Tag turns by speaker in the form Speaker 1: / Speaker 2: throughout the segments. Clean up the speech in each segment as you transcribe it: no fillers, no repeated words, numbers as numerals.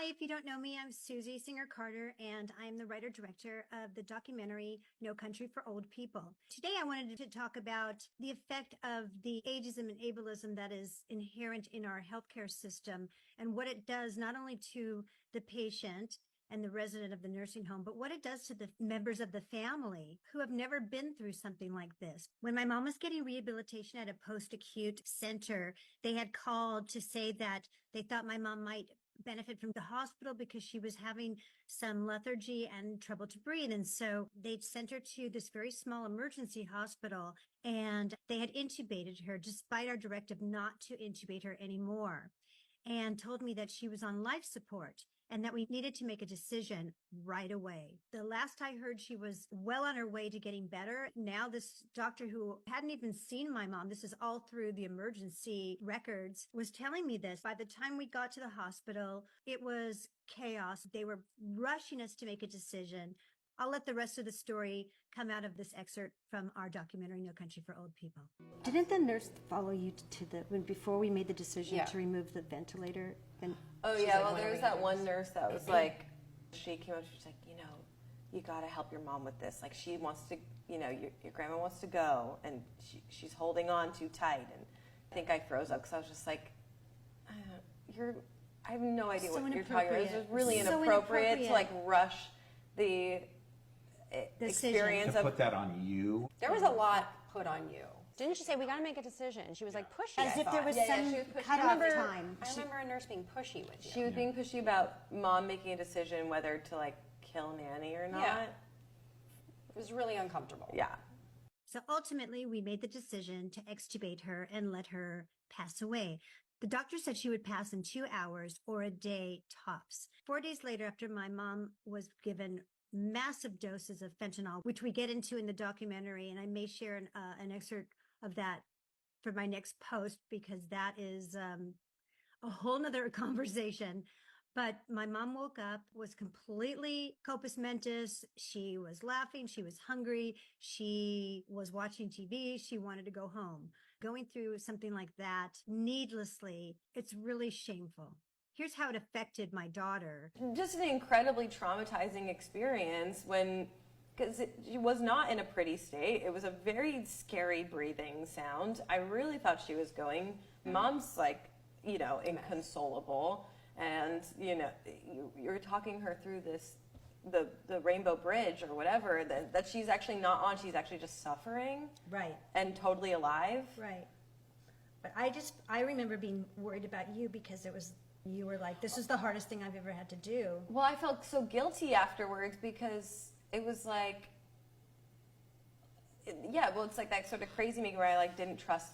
Speaker 1: Hi, if you don't know me, I'm Susie Singer-Carter, and I'm the writer-director of the documentary No Country for Old People. Today, I wanted to talk about the effect of the ageism and ableism that is inherent in our healthcare system and what it does not only to the patient and the resident of the nursing home, but what it does to the members of the family who have never been through something like this. When my mom was getting rehabilitation at a post-acute center, they had called to say that they thought my mom might benefit from the hospital because she was having some lethargy and trouble to breathe. And so they sent her to this very small emergency hospital, and they had intubated her despite our directive not to intubate her anymore, and told me that she was on life support and that we needed to make a decision right away. The last I heard, she was well on her way to getting better. Now this doctor who hadn't even seen my mom, this is all through the emergency records, was telling me this. By the time we got to the hospital, it was chaos. They were rushing us to make a decision. I'll let the rest of the story come out of this excerpt from our documentary, No Country for Old People. Didn't the nurse follow you to before we made the decision to remove the ventilator? And
Speaker 2: oh yeah, well there was that one nurse that was like, she came up, she was like, you got to help your mom with this. Like she wants to, your grandma wants to go, and she's holding on too tight. And I think I froze up because I was just like, I have no idea what you're talking about. It was really inappropriate to like rush the experience
Speaker 3: to put that on you.
Speaker 4: There was a lot put on you.
Speaker 5: Didn't she say, we got to make a decision? She was like pushy.
Speaker 1: As if there was some cutoff time.
Speaker 4: I remember a nurse being pushy with you.
Speaker 2: She was being pushy about mom making a decision whether to like kill Nanny or not.
Speaker 4: Yeah. It was really uncomfortable.
Speaker 2: Yeah.
Speaker 1: So ultimately, we made the decision to extubate her and let her pass away. The doctor said she would pass in 2 hours or a day tops. 4 days later, after my mom was given massive doses of fentanyl, which we get into in the documentary, and I may share an excerpt of that for my next post because that is a whole nother conversation. But my mom woke up, was completely compos mentis. She was laughing. She was hungry. She was watching TV. She wanted to go home. Going through something like that needlessly, it's really shameful. Here's how it affected my daughter.
Speaker 2: Just an incredibly traumatizing experience because she was not in a pretty state. It was a very scary breathing sound. I really thought she was going. Mom's like, inconsolable. And, you're talking her through the Rainbow Bridge or whatever, that she's actually not on. She's actually just suffering.
Speaker 1: Right.
Speaker 2: And totally alive.
Speaker 1: Right. But I remember being worried about you because you were like, this is the hardest thing I've ever had to do.
Speaker 2: Well, I felt so guilty afterwards because it was like, it's like that sort of crazy me where I like didn't trust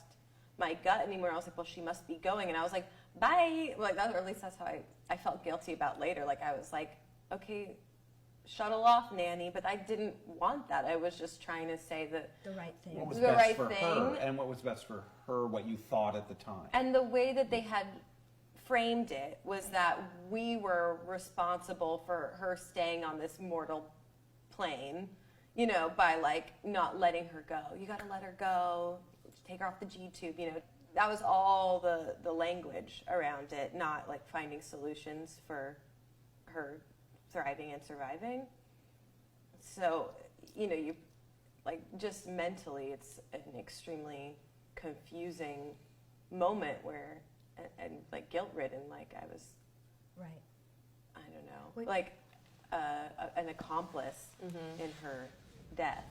Speaker 2: my gut anymore. I was like, well, she must be going. And I was like, bye. Like that, or at least that's how I felt guilty about later. Like I was like, okay, shuttle off, Nanny. But I didn't want that. I was just trying to say
Speaker 1: the right thing.
Speaker 3: What was best for her, and what was best for her, what you thought at the time.
Speaker 2: And the way that they had framed it was that we were responsible for her staying on this mortal plane, by like not letting her go. You got to let her go, take her off the G tube, That was all the language around it, not like finding solutions for her thriving and surviving. So, you like just mentally, it's an extremely confusing moment where and like guilt-ridden, like I was,
Speaker 1: right.
Speaker 2: I don't know, like an accomplice in her death.